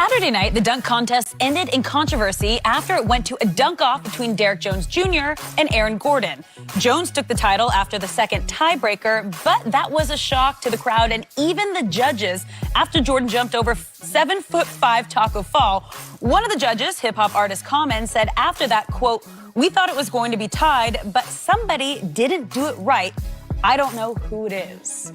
Saturday night, the dunk contest ended in controversy after it went to a dunk-off between Derrick Jones Jr. and Aaron Gordon. Jones took the title after the second tiebreaker, but that was a shock to the crowd and even the judges after Jordan jumped over 7'5" Taco Fall. One of the judges, hip-hop artist Common, said after that, quote, "We thought it was going to be tied, but somebody didn't do it right. I don't know who it is."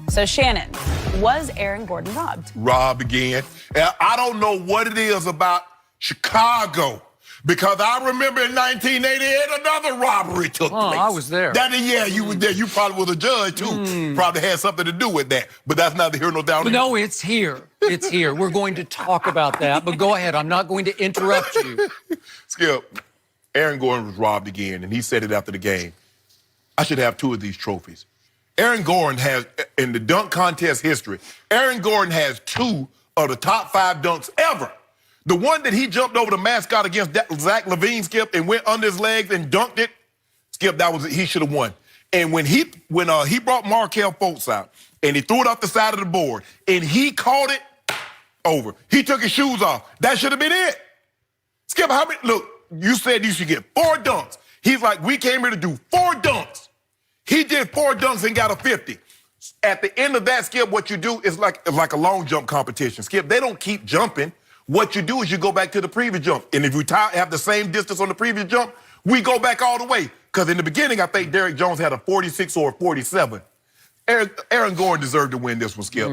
So, Shannon, was Aaron Gordon robbed? Robbed again. And I don't know what it is about Chicago, because I remember in 1988 another robbery took place. I was there. Yeah, you were there. You probably was a judge, too. Probably had something to do with that. But that's neither here nor down there. No, it's here. It's here. We're going to talk about that. But go ahead. I'm not going to interrupt you. Skip, Aaron Gordon was robbed again, and he said it after the game. I should have 2 of these trophies. Aaron Gordon has, in the dunk contest history, Aaron Gordon has 2 of the top 5 dunks ever. The one that he jumped over the mascot against Zach LaVine, Skip, and went under his legs and dunked it, Skip, he should have won. And when he brought Markelle Fultz out and he threw it off the side of the board and he caught it over, he took his shoes off. That should have been it. Skip, how many? Look, you said you should get 4 dunks. He's like, we came here to do 4 dunks. He did 4 dunks and got a 50. At the end of that, Skip, what you do is like a long jump competition. Skip, they don't keep jumping. What you do is you go back to the previous jump. And if we have the same distance on the previous jump, we go back all the way. Because in the beginning, I think Derrick Jones had a 46 or a 47. Aaron Gordon deserved to win this one, Skip.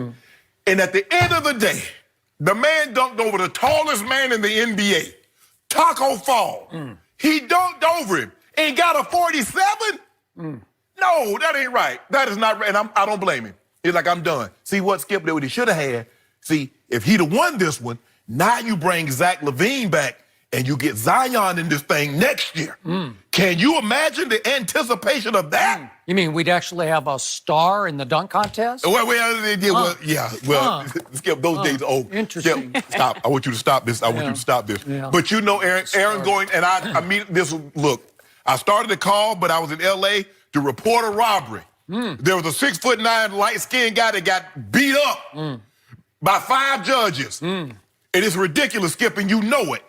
And at the end of the day, the man dunked over the tallest man in the NBA, Taco Fall. He dunked over him and got a 47? No, that ain't right. That is not right, and I don't blame him. He's like, I'm done. See what, Skip, that what he should have had? See, if he'd have won this one, now you bring Zach LaVine back and you get Zion in this thing next year. Can you imagine the anticipation of that? You mean we'd actually have a star in the dunk contest? Skip, those days are over. Interesting. Skip, stop. I want you to stop this. I want you to stop this. But you know, Aaron Gordon, and I mean this, look, I started the call, but I was in L.A. to report a robbery. There was a 6'9" light-skinned guy that got beat up by 5 judges. It is ridiculous, Skip, and you know it.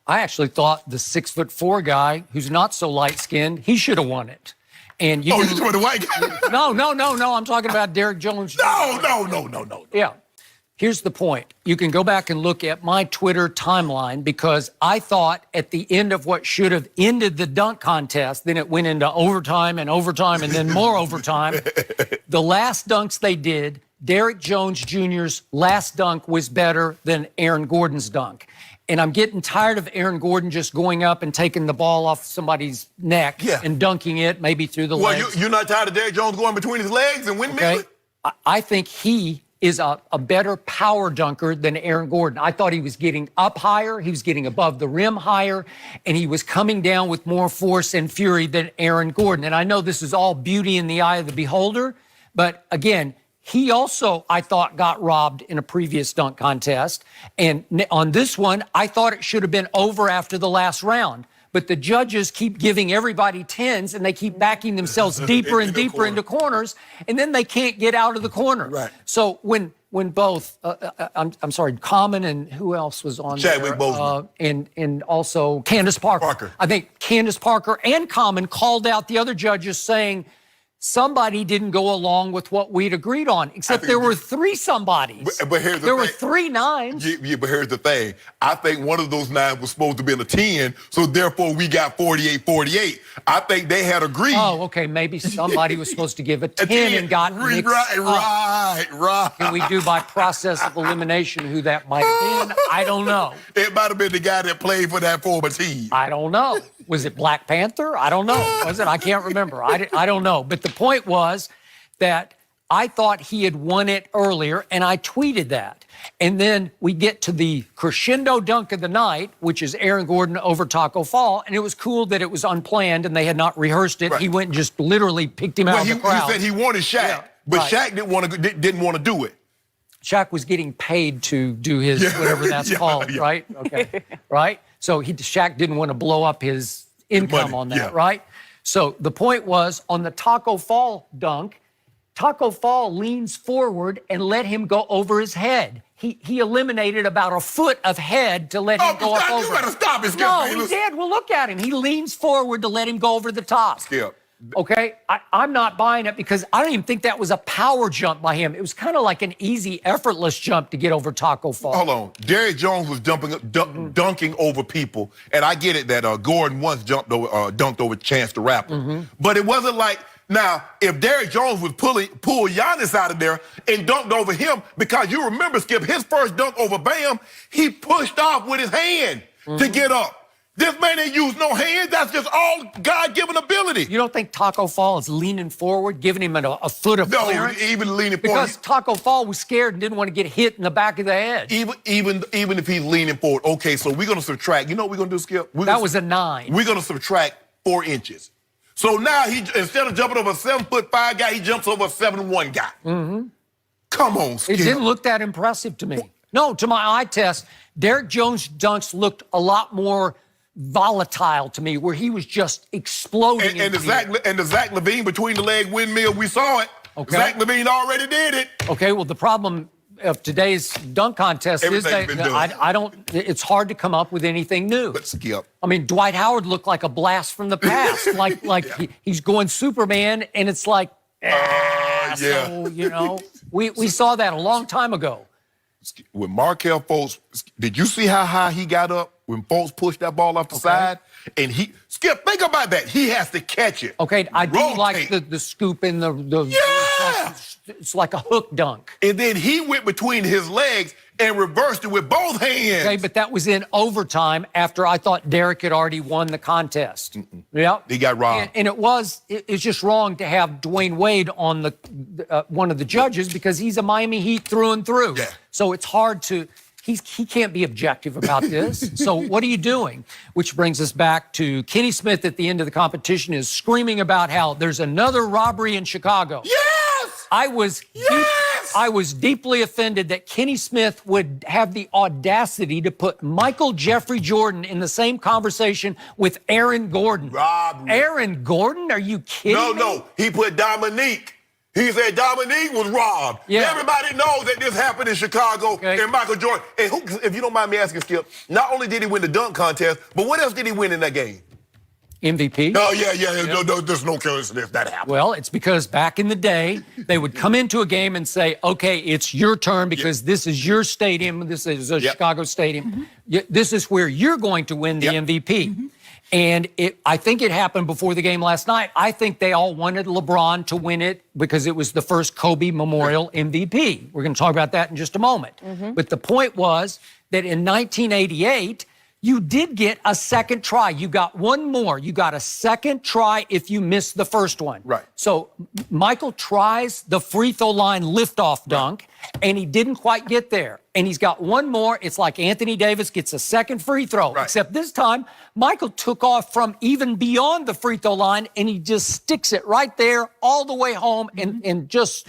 I actually thought the 6'4" guy, who's not so light-skinned, he should have won it. And you you talking about the white guy? No. I'm talking about Derrick Jones. No. Yeah. Here's the point. You can go back and look at my Twitter timeline, because I thought at the end of what should have ended the dunk contest, then it went into overtime and then more overtime. The last dunks they did, Derrick Jones Jr.'s last dunk was better than Aaron Gordon's dunk. And I'm getting tired of Aaron Gordon just going up and taking the ball off somebody's neck and dunking it maybe through the legs. Well, you're not tired of Derrick Jones going between his legs and windmilling? Okay. I think he is a better power dunker than Aaron Gordon. I thought he was getting up higher, he was getting above the rim higher, and he was coming down with more force and fury than Aaron Gordon. And I know this is all beauty in the eye of the beholder, but again, he also, I thought, got robbed in a previous dunk contest. And on this one, I thought it should have been over after the last round. But the judges keep giving everybody 10s, and they keep backing themselves deeper and deeper into corners, and then they can't get out of the corner. Right. So when both, I'm sorry, Common and who else was on Chadwick there? Boseman. And also Candace Parker. I think Candace Parker and Common called out the other judges saying, somebody didn't go along with what we'd agreed on, except there were 3 somebodies. But here's the there were thing. 3 9s. Yeah, but here's the thing. I think one of those 9 was supposed to be in a 10, so therefore we got 48-48. I think they had agreed. Oh, okay. Maybe somebody was supposed to give a 10 and got mixed up. Right. Can we do by process of elimination who that might have been? I don't know. It might have been the guy that played for that former team. I don't know. Was it Black Panther? I don't know. Was it? I can't remember. I don't know. But the point was that I thought he had won it earlier, and I tweeted that. And then we get to the crescendo dunk of the night, which is Aaron Gordon over Taco Fall, and it was cool that it was unplanned and they had not rehearsed it. Right. He went and just literally picked him out of the crowd. He said he wanted Shaq, but Shaq didn't want to do it. Shaq was getting paid to do his whatever that's called, right? Okay, right? So Shaq didn't want to blow up his income on that, right? So the point was, on the Taco Fall dunk, Taco Fall leans forward and let him go over his head. he eliminated about a foot of head to let him go up over. You better stop it, Skip. No, Hey, he listen. did. Well, look at him. He leans forward to let him go over the top. Skip. Okay, I'm not buying it because I don't even think that was a power jump by him. It was kind of like an easy, effortless jump to get over Taco Fall. Hold on. Derrick Jones was dunking over people, and I get it that Gordon once dunked over Chance the Rapper. But it wasn't like, now, if Derrick Jones would pull Giannis out of there and dunked over him, because you remember, Skip, his first dunk over Bam, he pushed off with his hand to get up. This man ain't used no hands. That's just all God-given ability. You don't think Taco Fall is leaning forward, giving him a foot of clearance? No, even leaning forward. Because Taco Fall was scared and didn't want to get hit in the back of the head. Even if he's leaning forward, okay, so we're going to subtract. You know what we're going to do, Skip? That was a 9. We're going to subtract 4 inches. So now, instead of jumping over a 7'5" guy, he jumps over a 7'1" guy. Come on, Skip. It didn't look that impressive to me. No, to my eye test, Derrick Jones' dunks looked a lot more volatile to me, where he was just exploding. And the Zach LaVine between the leg windmill, we saw it. Okay. Zach LaVine already did it. Okay, well, the problem of today's dunk contest is that I don't. It's hard to come up with anything new. But Skip, I mean, Dwight Howard looked like a blast from the past, he's going Superman, and it's like, so, you know, we saw that a long time ago. When Markelle Fultz, did you see how high he got up when Fultz pushed that ball off the side? And Skip, think about that. He has to catch it. Okay, I do Rotate. like the scoop in the it's like a hook dunk. And then he went between his legs and reversed it with both hands. Okay, but that was in overtime after I thought Derrick had already won the contest. Yeah, He got robbed. And it's just wrong to have Dwayne Wade on the one of the judges because he's a Miami Heat through and through. Yeah. So it's hard to. He can't be objective about this. So what are you doing? Which brings us back to Kenny Smith at the end of the competition is screaming about how there's another robbery in Chicago. Yes! I was deeply offended that Kenny Smith would have the audacity to put Michael Jeffrey Jordan in the same conversation with Aaron Gordon. Robbery. Aaron Gordon? Are you kidding me? No. He put Dominique. He said Dominique was robbed. Yeah. Everybody knows that this happened in Chicago and Michael Jordan. And if you don't mind me asking, Skip, not only did he win the dunk contest, but what else did he win in that game? MVP? Oh, yeah. No, there's no coincidence that happened. Well, it's because back in the day, they would come into a game and say, okay, it's your turn because this is your stadium. This is a Chicago stadium. This is where you're going to win the MVP. And I think it happened before the game last night. I think they all wanted LeBron to win it because it was the first Kobe Memorial MVP. We're going to talk about that in just a moment. But the point was that in 1988, you did get a second try. You got one more. You got a second try if you missed the first one. Right. So Michael tries the free throw line liftoff dunk, and he didn't quite get there. And he's got one more. It's like Anthony Davis gets a second free throw. Right. Except this time, Michael took off from even beyond the free throw line, and he just sticks it right there all the way home and just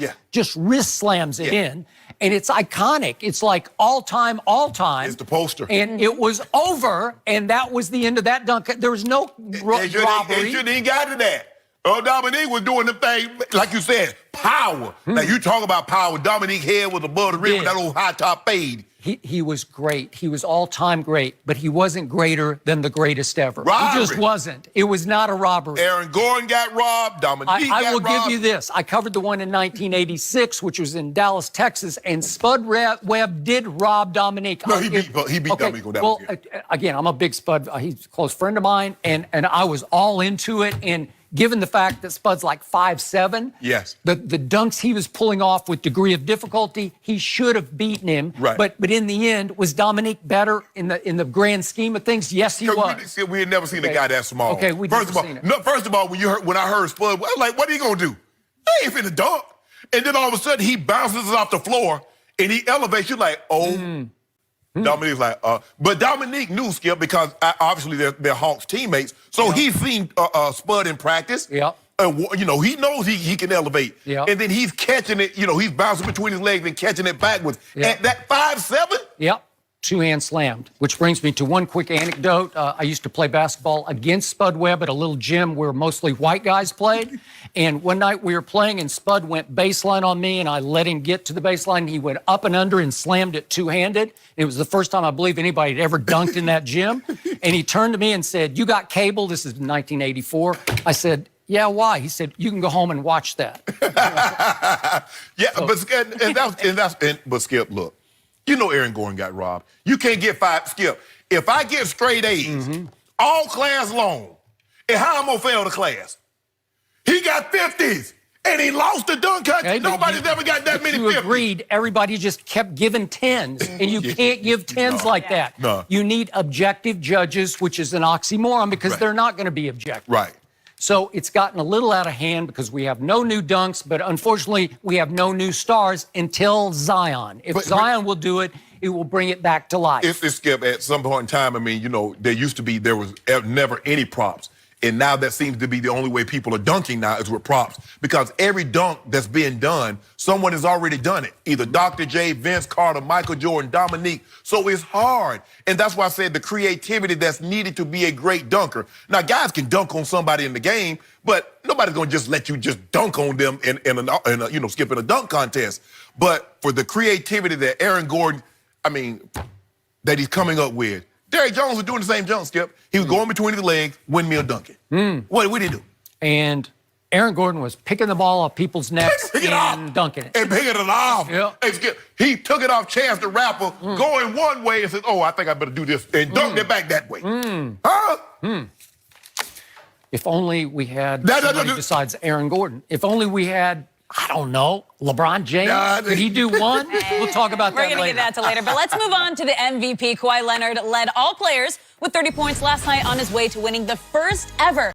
wrist slams it in. And it's iconic. It's like all-time. It's the poster. And it was over, and that was the end of that dunk. There was no robbery. They shouldn't even got to that. Dominique was doing the thing, like you said, power. Now, you talk about power. Dominique's head was above the rim with that old high-top fade. He was great. He was all-time great, but he wasn't greater than the greatest ever. Robbery. He just wasn't. It was not a robbery. Aaron Gordon got robbed. Dominique got robbed. I will give you this. I covered the one in 1986, which was in Dallas, Texas, and Spud Webb did rob Dominique. No, he beat Dominique on that one. Again, I'm a big Spud. He's a close friend of mine, and I was all into it. And given the fact that Spud's like 5'7", yes, the dunks he was pulling off with degree of difficulty, he should have beaten him. Right. But in the end, was Dominique better in the grand scheme of things? Yes, he was. We had never seen a guy that small. Okay, we never seen it. No, first of all, when I heard Spud, I was like, what are you gonna do? He ain't finna dunk. And then all of a sudden, he bounces off the floor and he elevates. You're like, oh. Dominique's like, but Dominique knew, Skip, because obviously they're Hawks teammates. So he's seen Spud in practice. Yeah. You know, he knows he can elevate. Yeah. And then he's catching it, you know, he's bouncing between his legs and catching it backwards. Yeah. At that 5'7", Yep. two-hand slammed, which brings me to one quick anecdote. I used to play basketball against Spud Webb at a little gym where mostly white guys played. And one night we were playing and Spud went baseline on me and I let him get to the baseline. He went up and under and slammed it two-handed. It was the first time I believe anybody had ever dunked in that gym. And he turned to me and said, "You got cable?" This is 1984. I said, "Yeah, why?" He said, "You can go home and watch that." Yeah, but Skip, look. You know Aaron Gordon got robbed. You can't get five. Skip, if I get straight A's, all class long, and how I'm going to fail the class? He got 50s, and he lost the dunk contest. Okay, Nobody's ever got that many 50s. You agreed. Everybody just kept giving 10s, and you can't give 10s like that. No. You need objective judges, which is an oxymoron because they're not going to be objective. Right. So it's gotten a little out of hand because we have no new dunks, but unfortunately we have no new stars until Zion. If Zion will do it, it will bring it back to life. If Skip, at some point in time, I mean, you know, there was never any props. And now that seems to be the only way people are dunking now is with props. Because every dunk that's being done, someone has already done it. Either Dr. J, Vince Carter, Michael Jordan, Dominique. So it's hard. And that's why I said the creativity that's needed to be a great dunker. Now, guys can dunk on somebody in the game, but nobody's going to just let you just dunk on them skip in a dunk contest. But for the creativity that Aaron Gordon, that he's coming up with, Derrick Jones was doing the same jump, Skip. He was going between the legs, windmill dunking. What did he do? And Aaron Gordon was picking the ball off people's necks and dunking it. And picking it off. Yeah. Hey, Skip, he took it off Chance the Rapper, going one way and said, "Oh, I think I better do this," and dunked it back that way. If only we had somebody besides Aaron Gordon. If only we had, I don't know, LeBron James. Could he do one? We'll talk about that later. We're going to get that to later. But let's move on to the MVP. Kawhi Leonard led all players with 30 points last night on his way to winning the first ever